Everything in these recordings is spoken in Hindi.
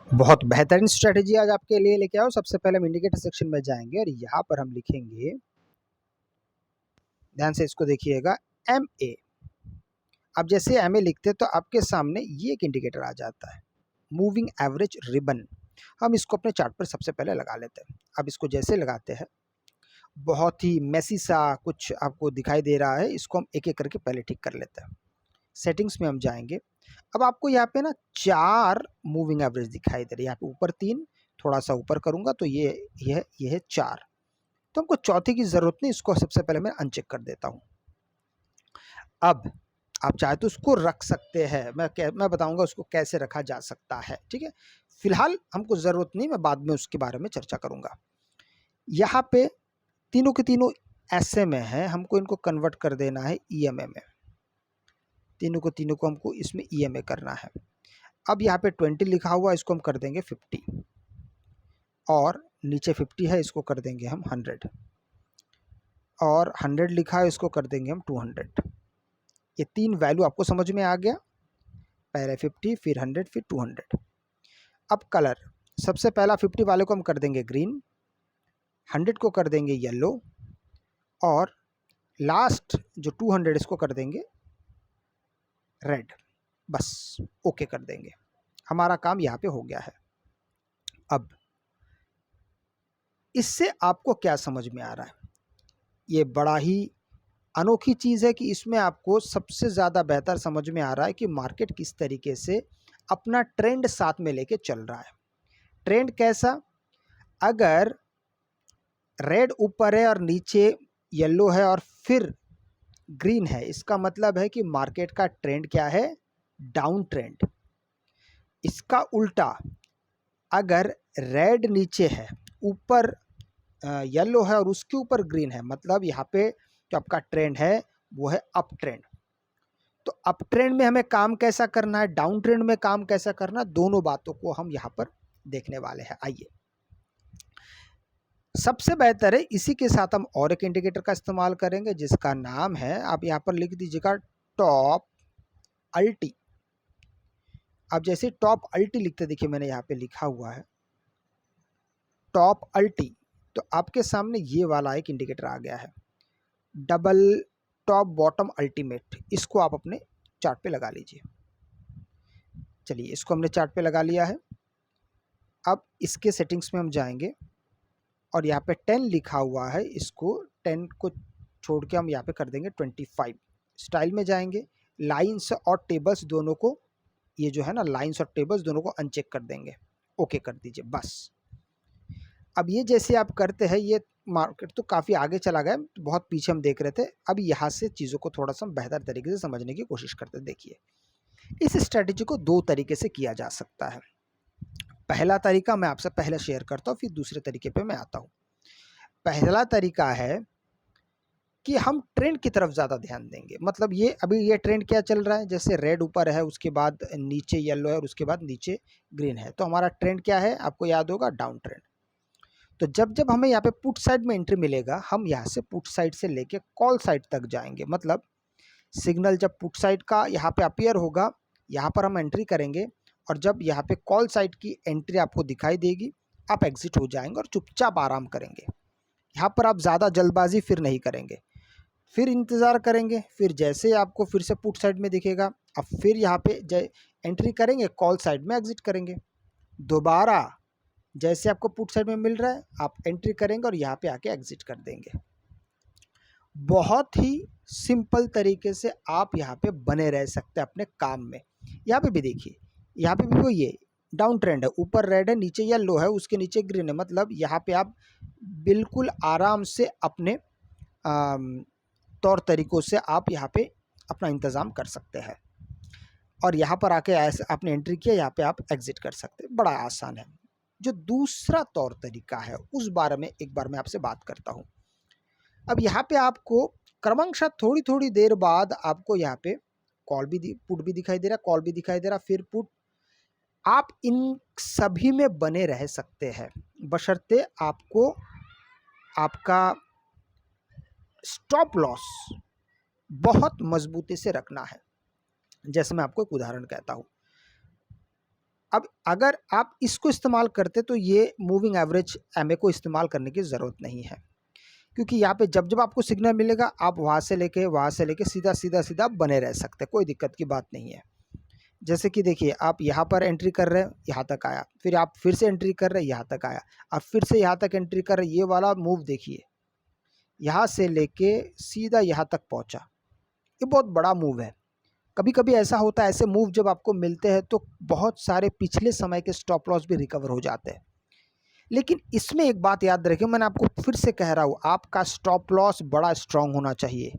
बहुत बेहतरीन स्ट्रैटेजी आज आपके लिए लेके आओ। सबसे पहले हम इंडिकेटर सेक्शन में जाएंगे और यहाँ पर हम लिखेंगे, ध्यान से इसको देखिएगा, MA। अब जैसे MA लिखते हैं तो आपके सामने ये एक इंडिकेटर आ जाता है, मूविंग एवरेज रिबन। हम इसको अपने चार्ट पर सबसे पहले लगा लेते हैं। अब इसको जैसे लगाते हैं, बहुत ही मैसी सा कुछ आपको दिखाई दे रहा है, इसको हम एक एक करके पहले ठीक कर लेते हैं। सेटिंग्स में हम जाएंगे। अब आपको यहाँ पे ना 4 मूविंग एवरेज दिखाई दे रही है। यहाँ पे ऊपर 3, थोड़ा सा ऊपर करूँगा तो ये है 4। तो हमको चौथे की ज़रूरत नहीं, इसको सबसे पहले मैं अनचेक कर देता हूँ। अब आप चाहे तो उसको रख सकते हैं, मैं बताऊंगा उसको कैसे रखा जा सकता है, ठीक है। फिलहाल हमको ज़रूरत नहीं, मैं बाद में उसके बारे में चर्चा करूँगा। यहाँ पे तीनों के तीनों ऐसे में है, हमको इनको कन्वर्ट कर देना है EMA में। तीनों को हमको इसमें EMA करना है। अब यहाँ पे 20 लिखा हुआ, इसको हम कर देंगे 50, और नीचे 50 है, इसको कर देंगे हम 100, और 100 लिखा है, इसको कर देंगे हम 200। ये 3 वैल्यू आपको समझ में आ गया, पहले 50, फिर 100, फिर 200। अब कलर, सबसे पहला 50 वाले को हम कर देंगे ग्रीन, 100 को कर देंगे येलो, और लास्ट जो 200 इसको कर देंगे रेड। बस ओके कर देंगे, हमारा काम यहाँ पे हो गया है। अब इससे आपको क्या समझ में आ रहा है? ये बड़ा ही अनोखी चीज़ है कि इसमें आपको सबसे ज़्यादा बेहतर समझ में आ रहा है कि मार्केट किस तरीके से अपना ट्रेंड साथ में लेके चल रहा है। ट्रेंड कैसा? अगर रेड ऊपर है और नीचे येलो है और फिर ग्रीन है, इसका मतलब है कि मार्केट का ट्रेंड क्या है? Down trend. इसका उल्टा, अगर रेड नीचे है, ऊपर येलो है और उसके ऊपर ग्रीन है, मतलब यहाँ पे जो आपका ट्रेंड है वो है अप ट्रेंड। तो अप ट्रेंड में हमें काम कैसा करना है, डाउन ट्रेंड में काम कैसा करना है, दोनों बातों को हम यहाँ पर देखने वाले हैं। आइए, सबसे बेहतर है इसी के साथ हम और एक इंडिकेटर का इस्तेमाल करेंगे जिसका नाम है, आप यहाँ पर लिख दीजिएगा, टॉप अल्टी। अब जैसे टॉप अल्टी लिखते, देखिए मैंने यहाँ पे लिखा हुआ है टॉप अल्टी, तो आपके सामने ये वाला एक इंडिकेटर आ गया है, डबल टॉप बॉटम अल्टीमेट। इसको आप अपने चार्ट पे लगा लीजिए। चलिए, इसको हमने चार्ट पे लगा लिया है। अब इसके सेटिंग्स में हम जाएंगे और यहाँ पे 10 लिखा हुआ है, इसको 10 को छोड़ के हम यहाँ पे कर देंगे 25। स्टाइल में जाएंगे, लाइन्स और टेबल्स दोनों को, ये जो है ना लाइन्स और टेबल्स दोनों को अनचेक कर देंगे, ओके कर दीजिए बस। अब ये जैसे आप करते हैं, ये मार्केट तो काफ़ी आगे चला गया, बहुत पीछे हम देख रहे थे। अब यहाँ से चीज़ों को थोड़ा सा बेहतर तरीके से समझने की कोशिश करते हैं। देखिए, इस स्ट्रैटेजी को 2 तरीके से किया जा सकता है। पहला तरीका मैं आपसे पहले शेयर करता हूँ, फिर दूसरे तरीके पे मैं आता हूँ। पहला तरीका है कि हम ट्रेंड की तरफ ज़्यादा ध्यान देंगे। मतलब ये अभी ये ट्रेंड क्या चल रहा है, जैसे रेड ऊपर है, उसके बाद नीचे येलो है और उसके बाद नीचे ग्रीन है, तो हमारा ट्रेंड क्या है, आपको याद होगा, डाउन ट्रेंड। तो जब जब हमें यहाँ पे पुट साइड में एंट्री मिलेगा, हम यहाँ से पुट साइड से लेके कॉल साइड तक जाएंगे। मतलब सिग्नल जब पुट साइड का यहाँ पे अपीयर होगा, यहाँ पर हम एंट्री करेंगे, और जब यहाँ पे कॉल साइड की एंट्री आपको दिखाई देगी, आप एग्जिट हो जाएंगे और चुपचाप आराम करेंगे। यहाँ पर आप ज़्यादा जल्दबाजी फिर नहीं करेंगे, फिर इंतज़ार करेंगे, फिर जैसे आपको फिर से पुट साइड में दिखेगा, अब फिर यहाँ पे एंट्री करेंगे, कॉल साइड में एग्जिट करेंगे। दोबारा जैसे आपको पुट साइड में मिल रहा है, आप एंट्री करेंगे और यहाँ पे आके एग्जिट कर देंगे। बहुत ही सिंपल तरीके से आप यहाँ पे बने रह सकते हैं अपने काम में। यहाँ पे भी देखिए, यहाँ पे भी वो ये डाउन ट्रेंड है, ऊपर रेड है, नीचे येलो है, उसके नीचे ग्रीन है। मतलब यहाँ पे आप बिल्कुल आराम से अपने तौर तरीक़ों से आप यहाँ पे अपना इंतज़ाम कर सकते हैं, और यहाँ पर आके ऐसे आपने एंट्री किया, यहाँ पे आप एग्जिट कर सकते हैं। बड़ा आसान है। जो दूसरा तौर तरीका है, उस बारे में एक बार मैं आपसे बात करता हूँ। अब यहाँ पे आपको क्रमशः थोड़ी थोड़ी देर बाद आपको यहाँ पे कॉल भी पुट भी दिखाई दे रहा, कॉल भी दिखाई दे रहा, फिर पुट। आप इन सभी में बने रह सकते हैं, बशर्ते आपको आपका स्टॉप लॉस बहुत मजबूती से रखना है। जैसे मैं आपको एक उदाहरण कहता हूँ, अब अगर आप इसको इस्तेमाल करते तो ये मूविंग एवरेज एमए को इस्तेमाल करने की ज़रूरत नहीं है, क्योंकि यहाँ पे जब जब आपको सिग्नल मिलेगा आप वहाँ से लेके सीधा सीधा सीधा बने रह सकते हैं, कोई दिक्कत की बात नहीं है। जैसे कि देखिए आप यहाँ पर एंट्री कर रहे हैं, यहाँ तक आया, फिर आप फिर से एंट्री कर रहे हैं, यहाँ तक आया, अब फिर से यहाँ तक एंट्री कर रहे हैं, ये वाला मूव देखिए, यहाँ से लेके सीधा यहाँ तक पहुँचा, ये बहुत बड़ा मूव है। कभी कभी ऐसा होता है, ऐसे मूव जब आपको मिलते हैं तो बहुत सारे पिछले समय के स्टॉप लॉस भी रिकवर हो जाते हैं। लेकिन इसमें एक बात याद रखिए, मैंने आपको फिर से कह रहा हूँ, आपका स्टॉप लॉस बड़ा स्ट्रांग होना चाहिए,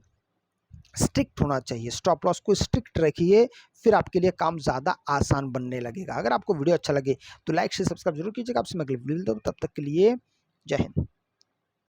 स्ट्रिक्ट होना चाहिए। स्टॉप लॉस को स्ट्रिक्ट रखिए, फिर आपके लिए काम ज़्यादा आसान बनने लगेगा। अगर आपको वीडियो अच्छा लगे तो लाइक शेयर सब्सक्राइब जरूर कीजिएगा। आपसे मैं अगली वीडियो, तब तक के लिए जय हिंद।